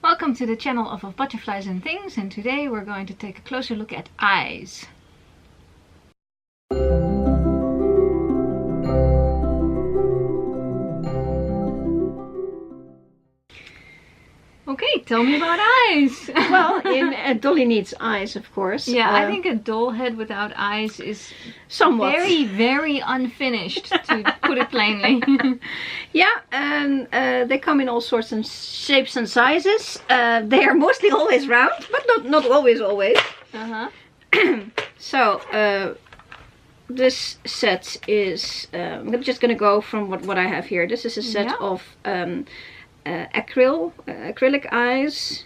Welcome to the channel of Butterflies and Things, and today we're going to take a closer look at eyes. Okay, tell me about eyes. Well, a dolly needs eyes, of course. Yeah, I think a doll head without eyes is somewhat very, very unfinished, to put it plainly. Yeah, and they come in all sorts of shapes and sizes. They are mostly always round, but not always. So this set is I'm just gonna go from what I have here. This is a set of acrylic eyes.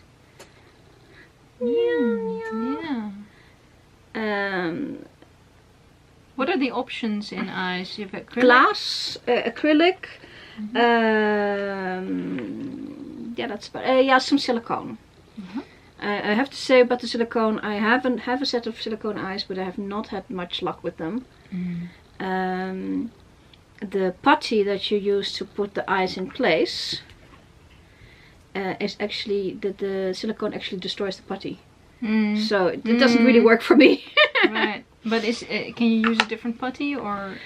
What are the options in eyes? You have acrylic? Glass, acrylic. Yeah, that's about some silicone. I have to say about the silicone, I have a set of silicone eyes, but I have not had much luck with them. The putty that you use to put the eyes in place is actually the silicone actually destroys the putty, so it doesn't really work for me. Right, but can you use a different putty or?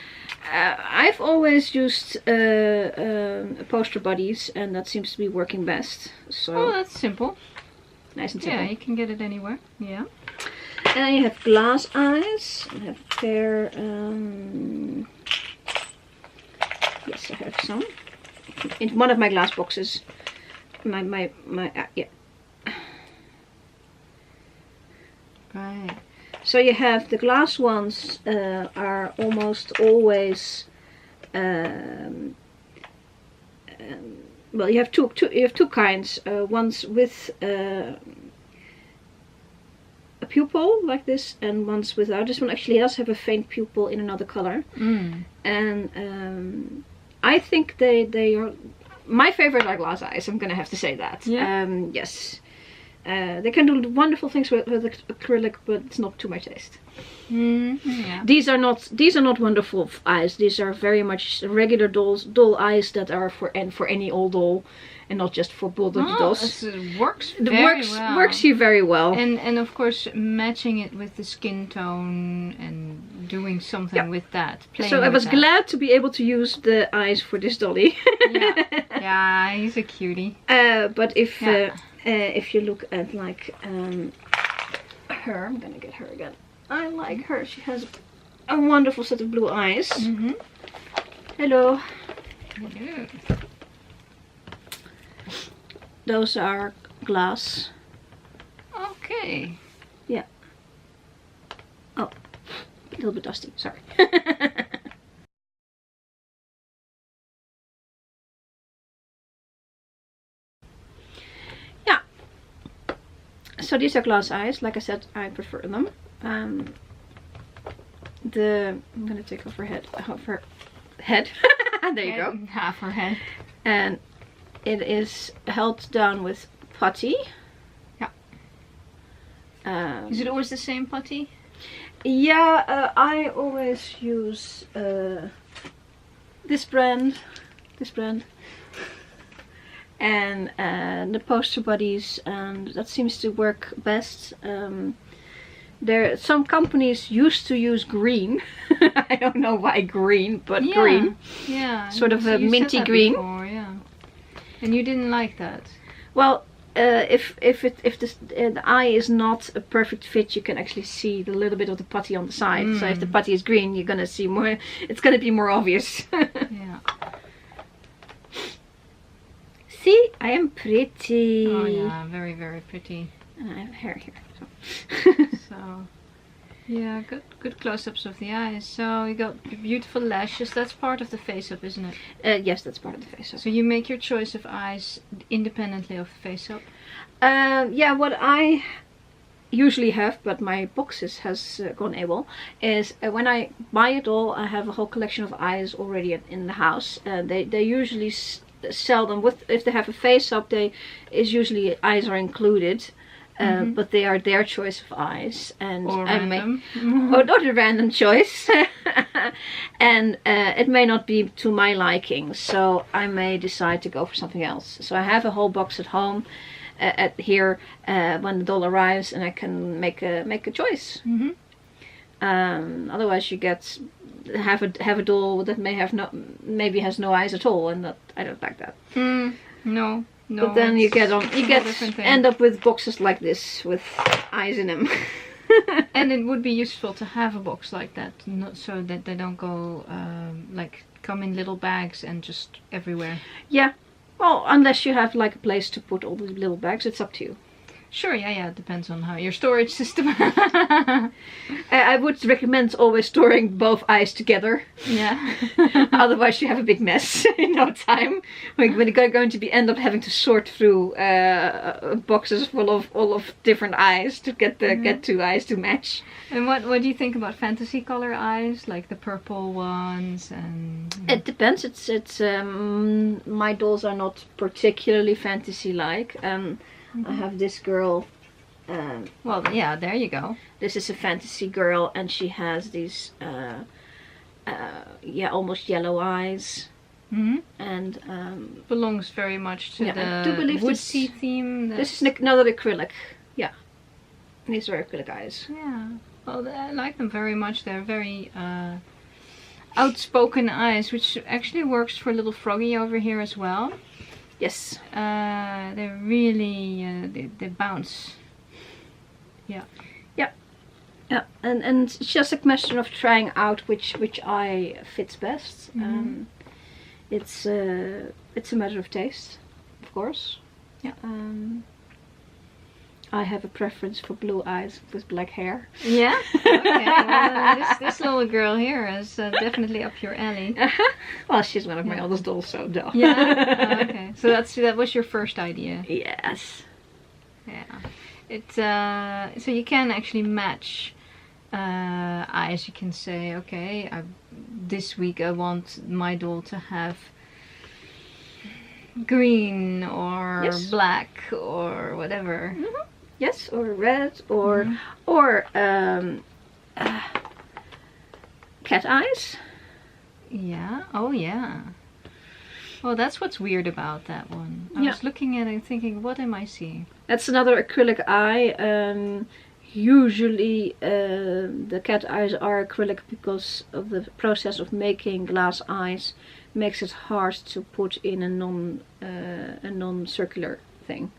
I've always used poster buddies, and that seems to be working best. So that's simple. Nice and simple. Yeah, you can get it anywhere. Yeah. And then you have glass eyes. I have a pair. Yes, I have some in one of my glass boxes. Yeah. Right. So you have the glass ones are almost always well, you have two kinds. Ones with a pupil like this, and ones without. This one actually does have a faint pupil in another color. And I think they are my favorite are glass eyes. I'm gonna have to say that. Yeah. Yes. They can do wonderful things with acrylic, but it's not to my taste. Yeah. These are not wonderful eyes. These are very much regular doll eyes that are for any old doll, and not just for bulldog dolls. It works very well. Works here very well. And of course matching it with the skin tone and doing something with that. So I was glad to be able to use the eyes for this dolly. Yeah, he's a cutie. But if you look at like her, I'm gonna get her again. I like her. She has a wonderful set of blue eyes. Hello. Hello. Those are glass. Okay. Yeah. Oh, a little bit dusty. Sorry. So these are glass eyes. Like I said, I prefer them. I'm gonna take off her head. There you go. Half her head. And it is held down with putty. Yeah. Is it always the same putty? Yeah, I always use this brand. And the poster buddies, and that seems to work best. Some companies used to use green. I don't know why green, but green. Yeah. Sort of a minty green. Before, yeah. And you didn't like that? Well, if the eye is not a perfect fit, you can actually see the little bit of the putty on the side. So if the putty is green, you're gonna see more. It's gonna be more obvious. Yeah. See, I am pretty. Oh yeah, very, very pretty. And I have hair here. So yeah, good close-ups of the eyes. So you got beautiful lashes. That's part of the face-up, isn't it? Yes, that's part of the face-up. So you make your choice of eyes independently of the face-up? Yeah, what I usually have, but my boxes has gone AWOL, is when I buy a doll, I have a whole collection of eyes already in the house. They usually sell them with, if they have a face-up, usually eyes are included. but they are their choice of eyes, and Or I random. or not a random choice, and it may not be to my liking, so I may decide to go for something else. So I have a whole box at home, here when the doll arrives, and I can make a choice. Mm-hmm. Otherwise, you have a doll that maybe has no eyes at all, and I don't like that. No. But then you different thing. end up with boxes like this with eyes in them. And it would be useful to have a box like that, not so that they don't go like come in little bags and just everywhere. Yeah. Well, unless you have like a place to put all the little bags, it's up to you. Sure, yeah, it depends on how your storage system. I would recommend always storing both eyes together. Yeah. Otherwise, you have a big mess in no time. When you're going to end up having to sort through boxes full of all of different eyes to get two eyes to match. And what do you think about fantasy color eyes, like the purple ones? And it depends. It's my dolls are not particularly fantasy like. I have this girl. Well, yeah, there you go. This is a fantasy girl, and she has these, almost yellow eyes. Mm-hmm. And belongs very much to I do the believe woodsy theme. This is another acrylic. Yeah, these are acrylic eyes. Yeah. Well, I like them very much. They're very outspoken eyes, which actually works for little Froggy over here as well. Yes. They're really they bounce. Yeah. Yeah. Yeah. And it's just a question of trying out which eye fits best. Mm-hmm. It's a matter of taste, of course. Yeah. I have a preference for blue eyes with black hair. Yeah? Okay. Well, this little girl here is definitely up your alley. Well, she's one of my oldest dolls, so duh. Yeah? Okay. So that was your first idea? Yes. Yeah. It's so you can actually match eyes. You can say, okay, this week I want my doll to have green or black or whatever. Mm-hmm. Yes, or red, or cat eyes. Yeah. Oh, yeah. Well, that's what's weird about that one. I was looking at it thinking, what am I seeing? That's another acrylic eye. Usually the cat eyes are acrylic because of the process of making glass eyes makes it hard to put in a non-circular thing.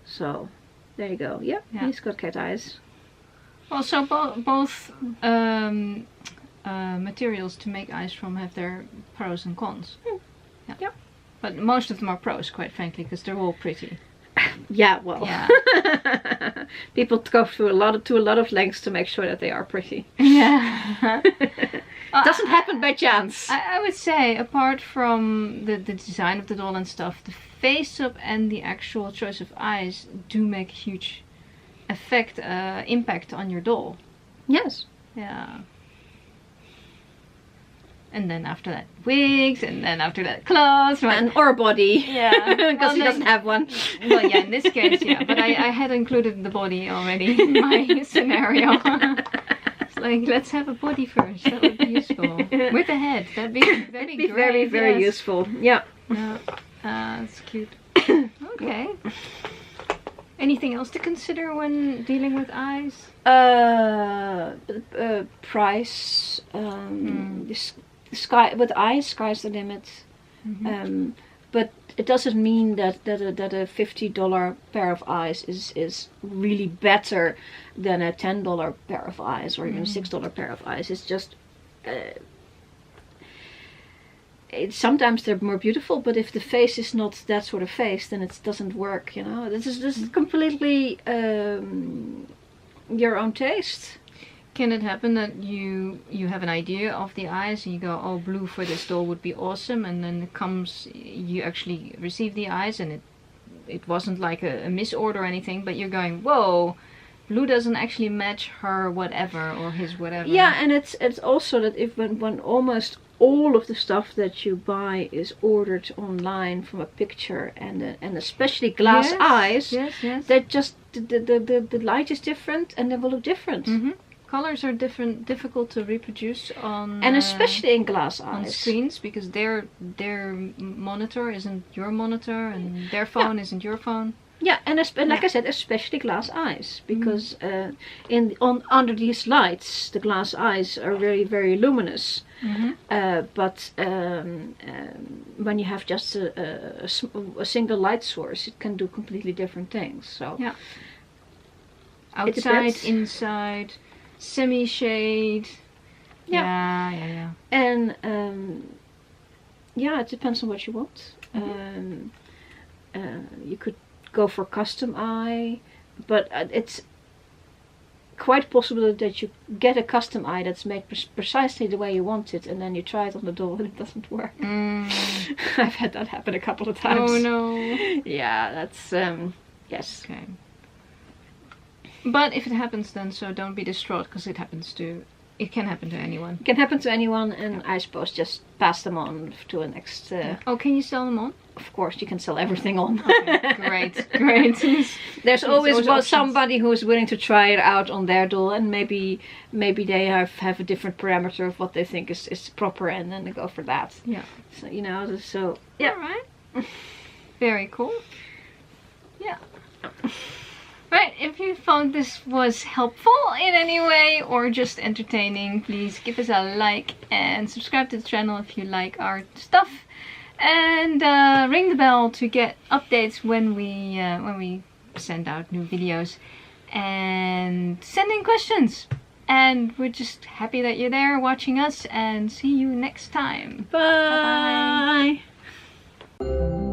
So there you go. Yeah, he's got cat eyes. Also, both materials to make eyes from have their pros and cons. Yeah. But most of them are pros, quite frankly, because they're all pretty. Yeah, well, yeah. People go through a lot of lengths to make sure that they are pretty. Yeah. Doesn't happen by chance. I would say, apart from the design of the doll and stuff, the face-up and the actual choice of eyes do make a huge impact on your doll. Yes. Yeah. And then after that, wigs, and then after that, clothes. Or a body. Yeah. Because he doesn't have one. Well, yeah, in this case, yeah. But I had included the body already in my scenario. It's like, let's have a body first. That would be useful. With a head. That'd be great. Very, very useful. Yeah. Yeah. That's cute. Okay. Anything else to consider when dealing with eyes? Price. Sky's the limit. Mm-hmm. But it doesn't mean that a $50 pair of eyes is really better than a $10 pair of eyes or even a $6 pair of eyes. It's just sometimes they're more beautiful, but if the face is not that sort of face, then it doesn't work. You know, this is completely your own taste. Can it happen that you have an idea of the eyes and you go, oh, blue for this doll would be awesome, and then you actually receive the eyes and it wasn't like a misorder or anything, but you're going, whoa, blue doesn't actually match her whatever or his whatever. Yeah, and it's also that if when almost all of the stuff that you buy is ordered online from a picture, and especially glass eyes. Yes. That just the light is different, and they will look different. Colors are difficult to reproduce on, and especially in glass eyes on screens, because their monitor isn't your monitor, and their phone isn't your phone. Yeah, and like I said, especially glass eyes, because under these lights, the glass eyes are very, very luminous. But when you have just a single light source, it can do completely different things. So yeah, outside, inside, semi-shade. Yeah. And it depends on what you want. You could go for custom eye, but it's quite possible that you get a custom eye that's made precisely the way you want it, and then you try it on the doll and it doesn't work. I've had that happen a couple of times. Oh no. Yeah, that's yes. Okay. But if it happens, then so don't be distraught, because it can happen to anyone. It can happen to anyone, and I suppose just pass them on to a next. Oh, can you sell them on? Of course, you can sell everything on. Okay, great. There's always somebody who is willing to try it out on their doll, and maybe they have a different parameter of what they think is proper, and then they go for that. Yeah. So yeah. All right. Very cool. Yeah. Right, if you found this was helpful in any way or just entertaining, please give us a like and subscribe to the channel if you like our stuff, and ring the bell to get updates when we send out new videos, and send in questions. And we're just happy that you're there watching us, and see you next time. Bye. Bye.